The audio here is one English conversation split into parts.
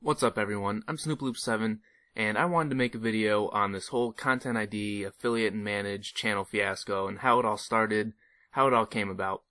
What's up everyone, I'm SnoopLoop7 and I wanted to make a video on this whole Content ID, affiliate and manage channel fiasco and how it all started, how it all came about.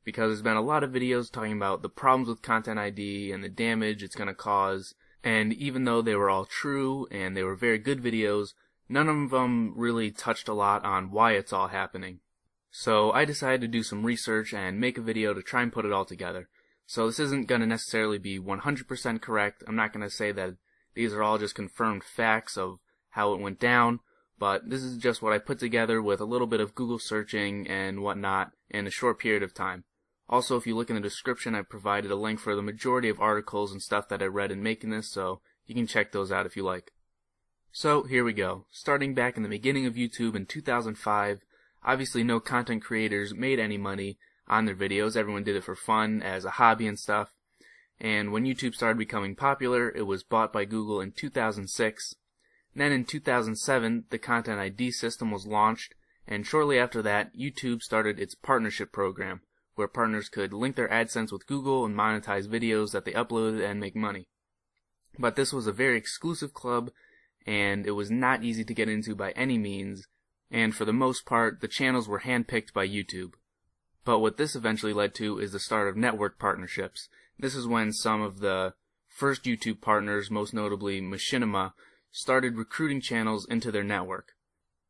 Because there's been a lot of videos talking about the problems with Content ID and the damage it's going to cause, and even though they were all true and they were very good videos, none of them really touched a lot on why it's all happening. So I decided to do some research and make a video to try and put it all together. So this isn't going to necessarily be 100% correct. I'm not going to say that these are all just confirmed facts of how it went down, but this is just what I put together with a little bit of Google searching and whatnot in a short period of time. Also, if you look in the description, I provided a link for the majority of articles and stuff that I read in making this, so you can check those out if you like. So here we go. Starting back in the beginning of YouTube in 2005, obviously no content creators made any money on their videos. Everyone did it for fun, as a hobby and stuff. And when YouTube started becoming popular, it was bought by Google in 2006. And then in 2007, the Content ID system was launched, and shortly after that, YouTube started its partnership program, where partners could link their AdSense with Google and monetize videos that they uploaded and make money. But this was a very exclusive club, and it was not easy to get into by any means, and for the most part, the channels were handpicked by YouTube. But what this eventually led to is the start of network partnerships. This is when some of the first YouTube partners, most notably Machinima, started recruiting channels into their network.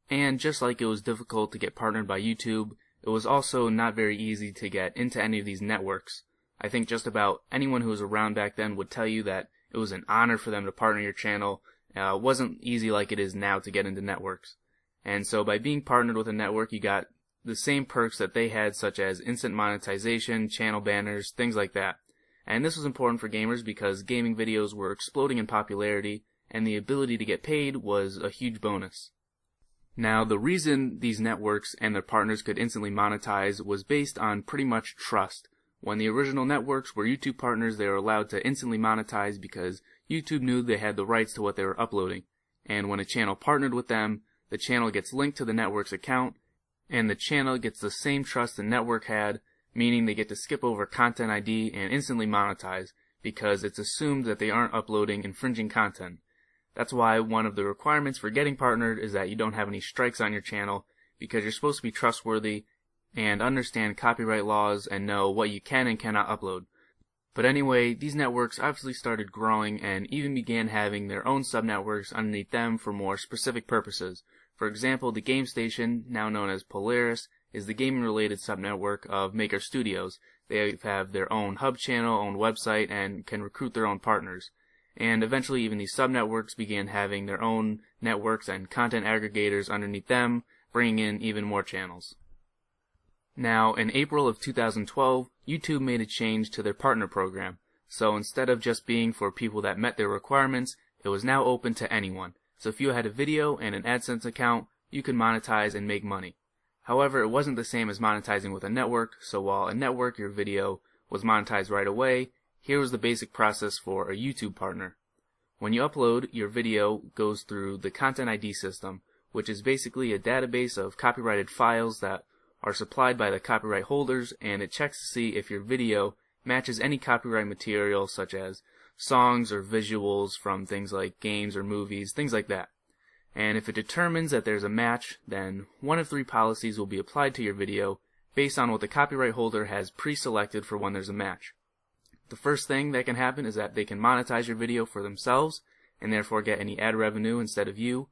And just like it was difficult to get partnered by YouTube, it was also not very easy to get into any of these networks. I think just about anyone who was around back then would tell you that it was an honor for them to partner your channel. It wasn't easy like it is now to get into networks. And so by being partnered with a network, you got the same perks that they had, such as instant monetization, channel banners, things like that. And this was important for gamers because gaming videos were exploding in popularity, and the ability to get paid was a huge bonus. Now, the reason these networks and their partners could instantly monetize was based on pretty much trust. When the original networks were YouTube partners, they were allowed to instantly monetize because YouTube knew they had the rights to what they were uploading. And when a channel partnered with them, the channel gets linked to the network's account, and the channel gets the same trust the network had, meaning they get to skip over Content ID and instantly monetize, because it's assumed that they aren't uploading infringing content. That's why one of the requirements for getting partnered is that you don't have any strikes on your channel, because you're supposed to be trustworthy and understand copyright laws and know what you can and cannot upload. But anyway, these networks obviously started growing and even began having their own subnetworks underneath them for more specific purposes. For example, the GameStation, now known as Polaris, is the gaming-related subnetwork of Maker Studios. They have their own hub channel, own website, and can recruit their own partners. And eventually even these subnetworks began having their own networks and content aggregators underneath them, bringing in even more channels. Now, in April of 2012, YouTube made a change to their partner program. So instead of just being for people that met their requirements, it was now open to anyone. So if you had a video and an AdSense account, you could monetize and make money. However, it wasn't the same as monetizing with a network, so while a network your video was monetized right away, here was the basic process for a YouTube partner. When you upload, your video goes through the Content ID system, which is basically a database of copyrighted files that are supplied by the copyright holders, and it checks to see if your video matches any copyright material such as songs or visuals from things like games or movies, things like that. And if it determines that there's a match, then one of three policies will be applied to your video based on what the copyright holder has pre-selected for when there's a match. The first thing that can happen is that they can monetize your video for themselves and therefore get any ad revenue instead of you.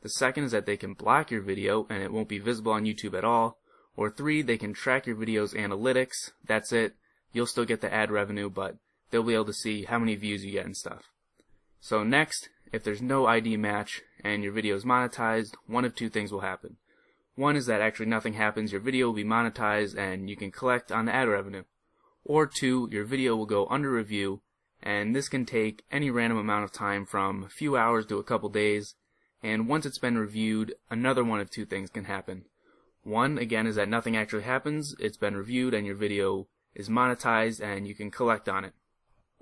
The second is that they can block your video and it won't be visible on YouTube at all. Or three, they can track your video's analytics. That's it. You'll still get the ad revenue, but they'll be able to see how many views you get and stuff. So next, if there's no ID match and your video is monetized, one of two things will happen. One is that actually nothing happens, your video will be monetized and you can collect on the ad revenue. Or two, your video will go under review, and this can take any random amount of time from a few hours to a couple days, and once it's been reviewed, another one of two things can happen. One, again, is that nothing actually happens, it's been reviewed and your video is monetized and you can collect on it.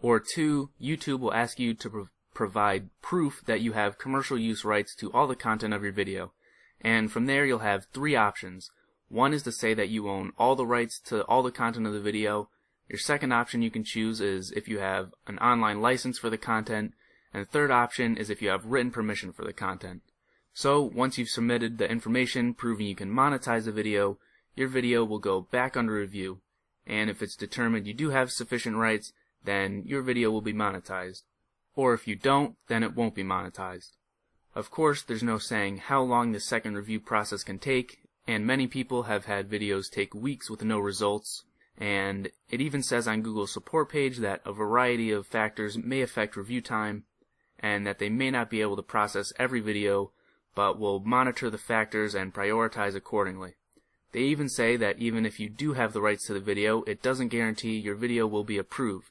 Or two, YouTube will ask you to provide proof that you have commercial use rights to all the content of your video. And from there you'll have three options. One is to say that you own all the rights to all the content of the video. Your second option you can choose is if you have an online license for the content. And the third option is if you have written permission for the content. So once you've submitted the information proving you can monetize the video, your video will go back under review. And if it's determined you do have sufficient rights, then your video will be monetized. Or if you don't, then it won't be monetized. Of course, there's no saying how long the second review process can take, and many people have had videos take weeks with no results, and it even says on Google's support page that a variety of factors may affect review time, and that they may not be able to process every video, but will monitor the factors and prioritize accordingly. They even say that even if you do have the rights to the video, it doesn't guarantee your video will be approved.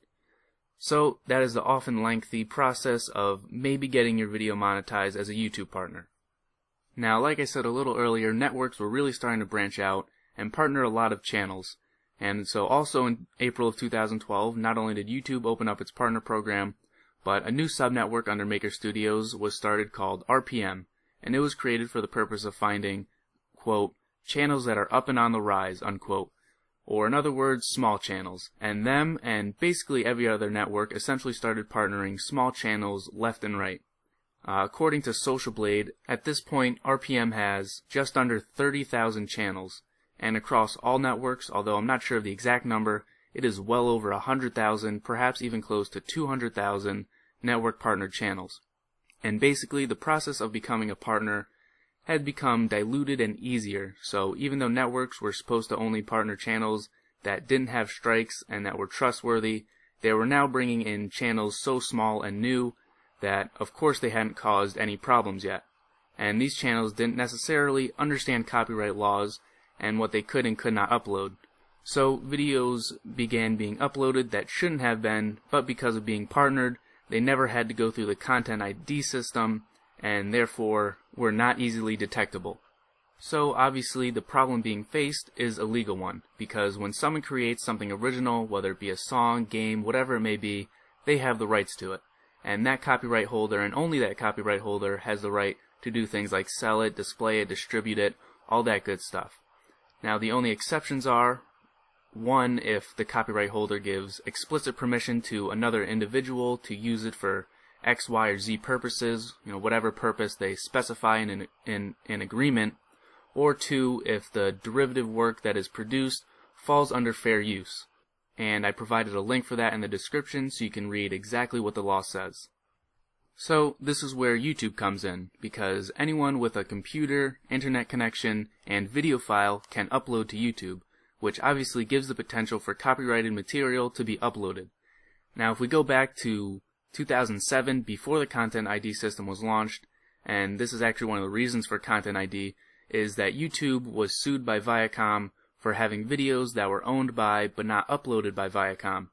So that is the often lengthy process of maybe getting your video monetized as a YouTube partner. Now, like I said a little earlier, networks were really starting to branch out and partner a lot of channels. And so also in April of 2012, not only did YouTube open up its partner program, but a new subnetwork under Maker Studios was started called RPM, and it was created for the purpose of finding, quote, channels that are up and on the rise, unquote, or in other words, small channels. And them and basically every other network essentially started partnering small channels left and right. According to Social Blade, at this point, RPM has just under 30,000 channels, and across all networks, although I'm not sure of the exact number, it is well over 100,000, perhaps even close to 200,000 network partnered channels. And basically, the process of becoming a partner had become diluted and easier, so even though networks were supposed to only partner channels that didn't have strikes and that were trustworthy, they were now bringing in channels so small and new that, of course, they hadn't caused any problems yet. And these channels didn't necessarily understand copyright laws and what they could and could not upload. So videos began being uploaded that shouldn't have been, but because of being partnered, they never had to go through the Content ID system, and therefore were not easily detectable. So obviously the problem being faced is a legal one, because when someone creates something original, whether it be a song, game, whatever it may be, they have the rights to it. And that copyright holder, and only that copyright holder, has the right to do things like sell it, display it, distribute it, all that good stuff. Now the only exceptions are, one, if the copyright holder gives explicit permission to another individual to use it for X, Y, or Z purposes, whatever purpose they specify in an agreement, or two, if the derivative work that is produced falls under fair use. And I provided a link for that in the description so you can read exactly what the law says. So this is where YouTube comes in, because anyone with a computer, internet connection, and video file can upload to YouTube, which obviously gives the potential for copyrighted material to be uploaded. Now if we go back to 2007, before the Content ID system was launched, and this is actually one of the reasons for Content ID, is that YouTube was sued by Viacom for having videos that were owned by but not uploaded by Viacom.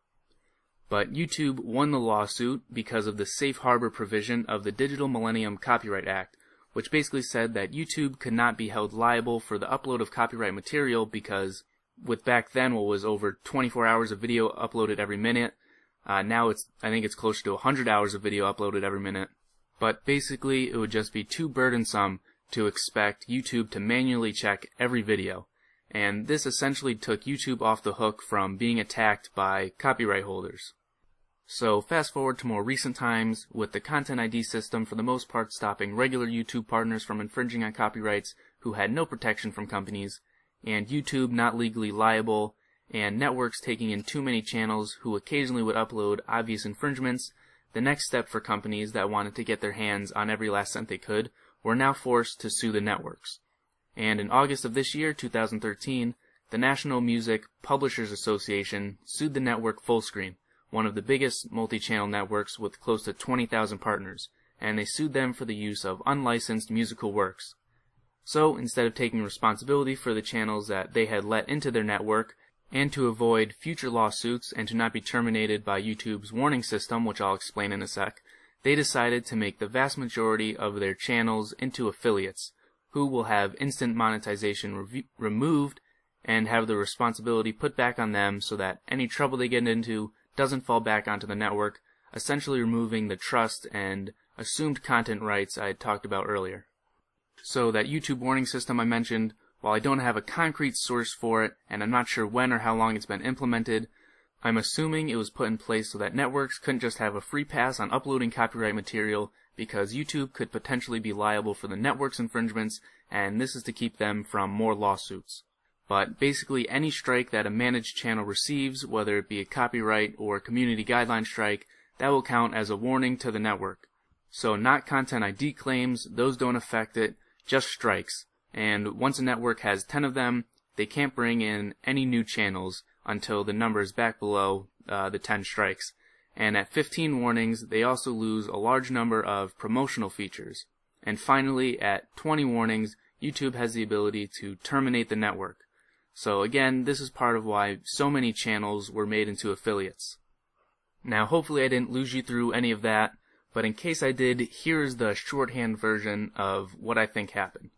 But YouTube won the lawsuit because of the safe harbor provision of the Digital Millennium Copyright Act, which basically said that YouTube could not be held liable for the upload of copyright material because, with back then what was over 24 hours of video uploaded every minute, now I think it's closer to 100 hours of video uploaded every minute. But basically it would just be too burdensome to expect YouTube to manually check every video. And this essentially took YouTube off the hook from being attacked by copyright holders. So fast forward to more recent times, with the Content ID system for the most part stopping regular YouTube partners from infringing on copyrights who had no protection from companies, and YouTube not legally liable, and networks taking in too many channels who occasionally would upload obvious infringements, the next step for companies that wanted to get their hands on every last cent they could were now forced to sue the networks. And in August of this year, 2013, the National Music Publishers Association sued the network Fullscreen, one of the biggest multi-channel networks with close to 20,000 partners, and they sued them for the use of unlicensed musical works. So, instead of taking responsibility for the channels that they had let into their network, and to avoid future lawsuits and to not be terminated by YouTube's warning system, which I'll explain in a sec, they decided to make the vast majority of their channels into affiliates, who will have instant monetization removed and have the responsibility put back on them so that any trouble they get into doesn't fall back onto the network, essentially removing the trust and assumed content rights I had talked about earlier. So that YouTube warning system I mentioned, while I don't have a concrete source for it, and I'm not sure when or how long it's been implemented, I'm assuming it was put in place so that networks couldn't just have a free pass on uploading copyright material because YouTube could potentially be liable for the network's infringements, and this is to keep them from more lawsuits. But basically any strike that a managed channel receives, whether it be a copyright or community guideline strike, that will count as a warning to the network. So not content ID claims, those don't affect it, just strikes. And once a network has 10 of them, they can't bring in any new channels until the number is back below the 10 strikes. And at 15 warnings, they also lose a large number of promotional features. And finally, at 20 warnings, YouTube has the ability to terminate the network. So again, this is part of why so many channels were made into affiliates. Now hopefully I didn't lose you through any of that, but in case I did, here's the shorthand version of what I think happened.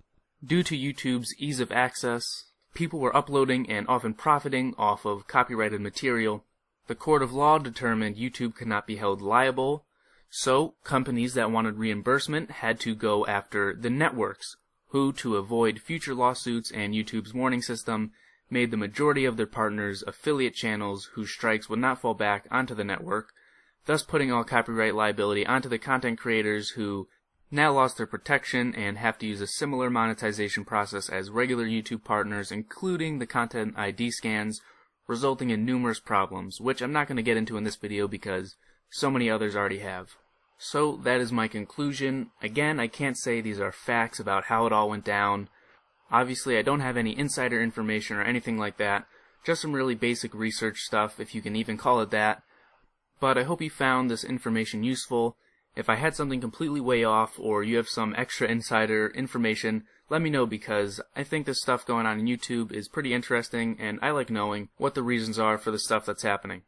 Due to YouTube's ease of access, people were uploading and often profiting off of copyrighted material. The court of law determined YouTube could not be held liable, so companies that wanted reimbursement had to go after the networks, who, to avoid future lawsuits and YouTube's warning system, made the majority of their partners affiliate channels whose strikes would not fall back onto the network, thus putting all copyright liability onto the content creators who now lost their protection and have to use a similar monetization process as regular YouTube partners, including the content ID scans, resulting in numerous problems, which I'm not going to get into in this video because so many others already have. So that is my conclusion. Again, I can't say these are facts about how it all went down. Obviously, I don't have any insider information or anything like that, just some really basic research stuff, if you can even call it that. But I hope you found this information useful. If I had something completely way off, or you have some extra insider information, let me know, because I think this stuff going on YouTube is pretty interesting, and I like knowing what the reasons are for the stuff that's happening.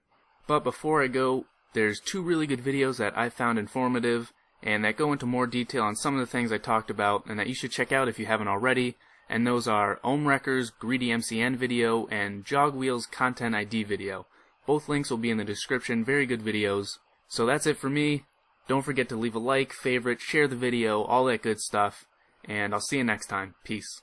But before I go, there's 2 really good videos that I found informative, and that go into more detail on some of the things I talked about, and that you should check out if you haven't already, and those are Ohmwrecker's Greedy MCN video and Jogwheel's Content ID video. Both links will be in the description, very good videos. So that's it for me. Don't forget to leave a like, favorite, share the video, all that good stuff, and I'll see you next time. Peace.